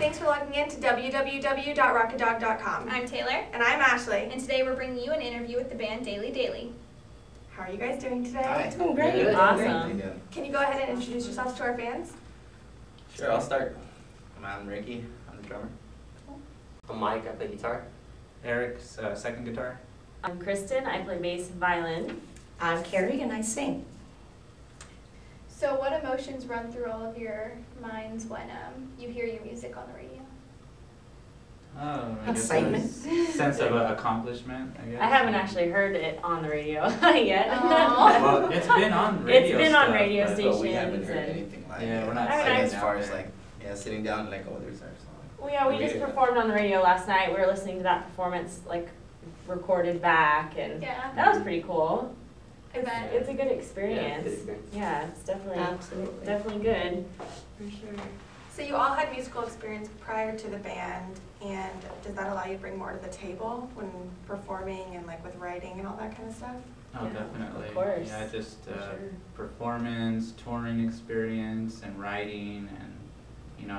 Thanks for logging in to www.rockadog.com. I'm Taylor. And I'm Ashley. And today we're bringing you an interview with the band Daily Daily. How are you guys doing today? Hi. Oh, great. Good. Awesome. Good. Can you go ahead and introduce yourselves to our fans? Sure, I'll start. I'm Ricky. I'm the drummer. I'm Mike, I play guitar. Eric's second guitar. I'm Kristen, I play bass and violin. I'm Carrie and I sing. So what emotions run through all of your minds when you hear your music on the radio? Oh, I guess Excitement. a sense of accomplishment, I guess. I haven't actually heard it on the radio yet. Well, it's been on radio It's been on stuff, radio but- stations. But we haven't heard and- anything like Yeah, it. we're not I mean, Like, I- as far as like, sitting down like, oh, there's our song. Well, yeah, we just performed on the radio last night. We were listening to that performance, like, recorded back, and Yeah, that was pretty cool. I bet. It's a good Yeah, experience. good experience. Yeah, it's definitely Absolutely. good, for sure. So you all had musical experience prior to the band, and does that allow you to bring more to the table when performing and like with writing and all that kind of stuff? Oh, Yeah, definitely. of course. Yeah, just For sure. performance, touring experience, and writing, and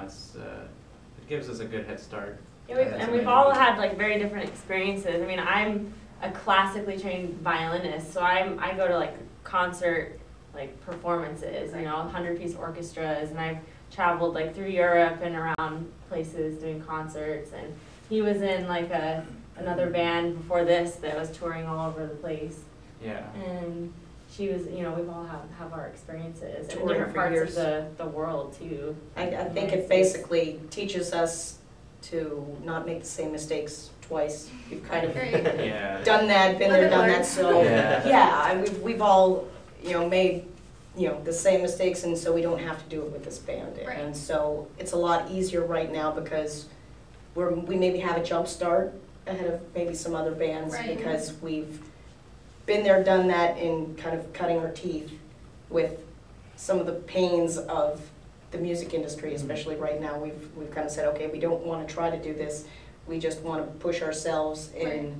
it's it gives us a good head start. Yeah, we've, That's and we've amazing. all had like very different experiences. I mean, I'm a classically trained violinist, so I go to like concert like performances, 100-piece orchestras, and I've traveled like through Europe and around places doing concerts. And he was in like another band before this that was touring all over the place. Yeah. And she was, we've all have our experiences in Touring different for parts years. of the world too. I think it basically teaches us to not make the same mistakes twice. We've kind of Great. Yeah. done that, been there, Live and done learn. that, so, Yeah. yeah, and we've all, made, the same mistakes, and so we don't have to do it with this band. Right. And so it's a lot easier right now because we maybe have a jump start ahead of maybe some other bands Right. because we've been there, done that, in kind of cutting our teeth with some of the pains of the music industry, especially right now. We've kind of said, okay, we don't want to try to do this. We just want to push ourselves in Right.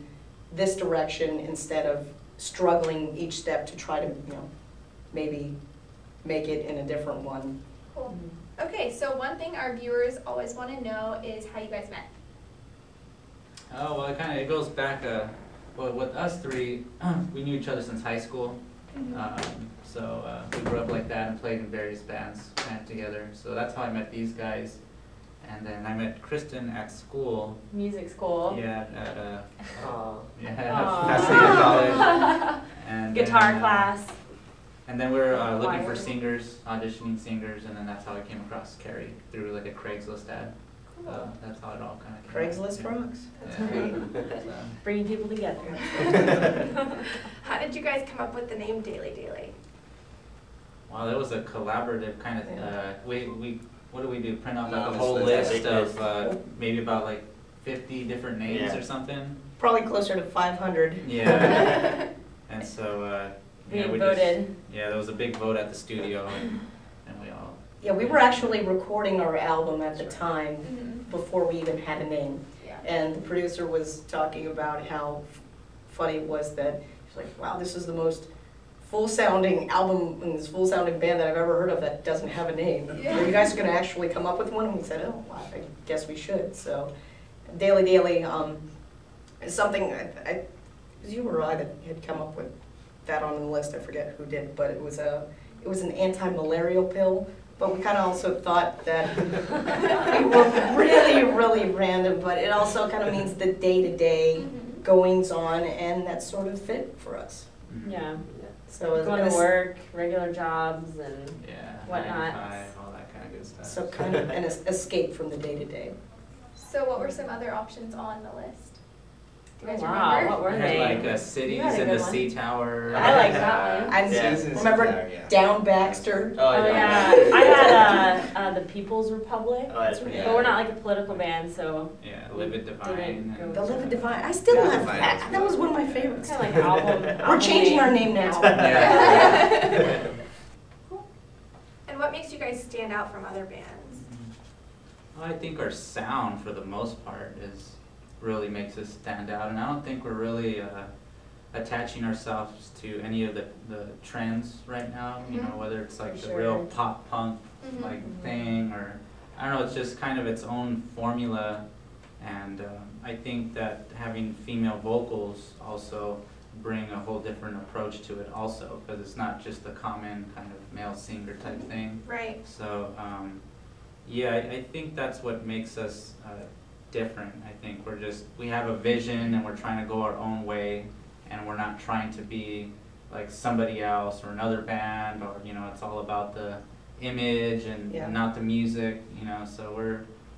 this direction instead of struggling each step to try to, maybe make it in a different one. Cool. Okay, so one thing our viewers always want to know is how you guys met. Oh, well, it goes back, well, with us three, we knew each other since high school. So we grew up like that and played in various bands together. So that's how I met these guys. And then I met Kristen at school. Music school. Yeah, at Aw. Aw. Pasadena College. And Guitar then, class. And then we were looking for Choir. singers, auditioning singers, and then that's how I came across Carrie through like a Craigslist ad. Cool. That's how it all kind of came. Craigslist rocks. That's Yeah. great. So, Bringing people together. How did you guys come up with the name Daily Daily? wow, that was a collaborative kind of. We what do we do? Print off like a Anonymous whole list. list of maybe about like 50 different names Yeah. or something. Probably closer to 500. Yeah. And so We just, voted. yeah, there was a big vote at the studio, and we all. Yeah, we were actually recording our album at the time Mhm. before we even had a name. Yeah. And the producer was talking about how funny it was that he's like, wow, this is the most full-sounding album and this full-sounding band that I've ever heard of that doesn't have a name. Yeah. Are you guys going to actually come up with one? And we said, oh, well, I guess we should. So Daily Daily is something, it was you or I that had come up with that on the list. I forget who did, but it was an anti-malarial pill. But we kind of also thought that we were really, really random, but it also kind of means the day-to-day Mhm. goings on, and that sort of fit for us. Yeah. So it Going was to work, regular jobs, and Yeah. Whatnot. 95, all that kind of good stuff. so kind of an escape from the day-to-day. So what were some other options on the list? Do you guys wow, remember? what were We they? had like cities You had a and good the one. sea tower. I like that one. And Yeah. remember Down Baxter? Oh, Oh yeah. yeah, I had the People's Republic, Oh, that's but pretty we're not like a political band, so Yeah, Live It Divine. Didn't go and- The Live and Divine. I still Yeah. have that. That was one of my it's favorites. kind of like album. We're album changing our name. name now. Yeah. And what makes you guys stand out from other bands? Well, I think our sound, for the most part, really makes us stand out, and I don't think we're really attaching ourselves to any of the trends right now. You know, whether it's like the real Sure. pop punk Mhm. like thing, or I don't know, it's just kind of its own formula, and I think that having female vocals also bring a whole different approach to it also, because it's not just the common kind of male singer type thing. Right. So, yeah, I think that's what makes us different. I think we have a vision and we're trying to go our own way, and we're not trying to be like somebody else or another band, or, you know, it's all about the image and Yeah. not the music, you know, so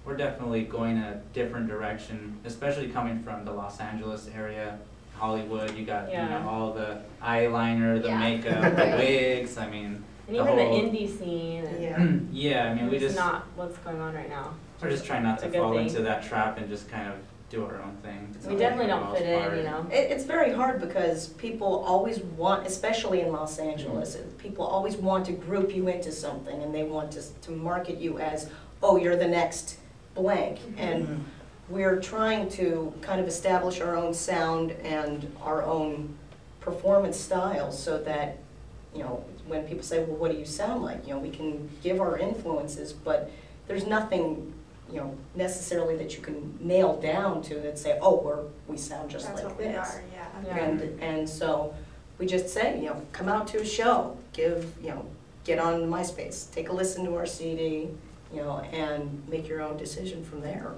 we're definitely going a different direction, especially coming from the Los Angeles area, Hollywood. You got, you Yeah. know, all the eyeliner, the Yeah. makeup, the Right. wigs, I mean, And the even the whole- indie scene, and Yeah. yeah, I mean, we it's just, not what's going on right now. we're just trying not It's to a good fall thing. into that trap and just kind of do our own thing. We definitely don't fit in, you know. It's very hard because people always want, especially in Los Angeles, people always want to group you into something, and they want to market you as, oh, you're the next blank. And we're trying to kind of establish our own sound and our own performance style, so that, you know, when people say, well, what do you sound like? You know, we can give our influences, but there's nothing, you know, necessarily that you can nail down to that say, oh, we sound just That's like what we this. are, yeah. Yeah. And so we just say, you know, come out to a show, get on MySpace, take a listen to our CD, you know, and make your own decision from there.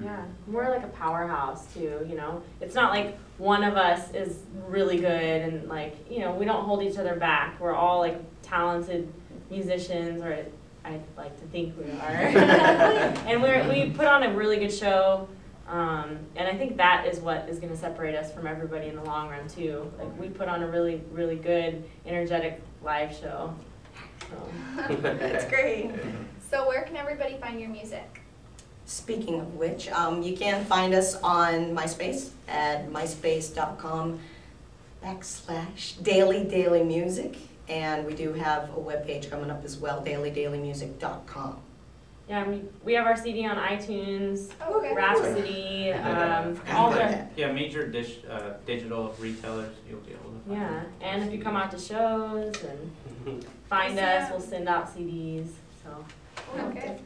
Yeah, we're like a powerhouse too, you know. It's not like one of us is really good and like, you know, we don't hold each other back. We're all like talented musicians, or I like to think we are. And we put on a really good show, and I think that is what is gonna separate us from everybody in the long run too. Like, we put on a really, really good, energetic live show. So. That's great. So where can everybody find your music? Speaking of which, you can find us on MySpace at myspace.com/daily music, and we do have a webpage coming up as well, dailydailymusic.com. Yeah, I mean, we have our CD on iTunes, Oh, okay. Rhapsody, Forgot all about the, that. Yeah, major digital retailers, you'll be able to find yeah. it. And if you come out to shows and find us, we'll send out CDs, so. Okay.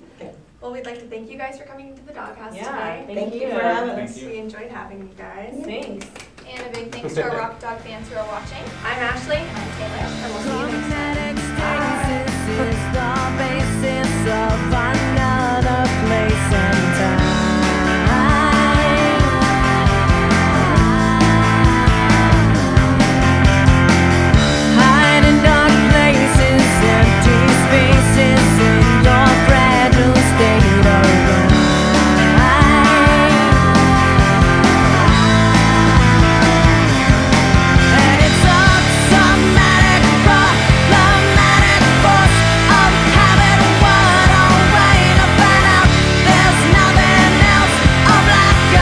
Well, we'd like to thank you guys for coming to the Doghouse Yeah, today. Thank you for having us. Thank you. We enjoyed having you guys. Thanks. And a big thanks to our Rock Dog fans who are watching. I'm Ashley. I'm Taylor. And we'll see you next time. Chromatic strings, this is the bass in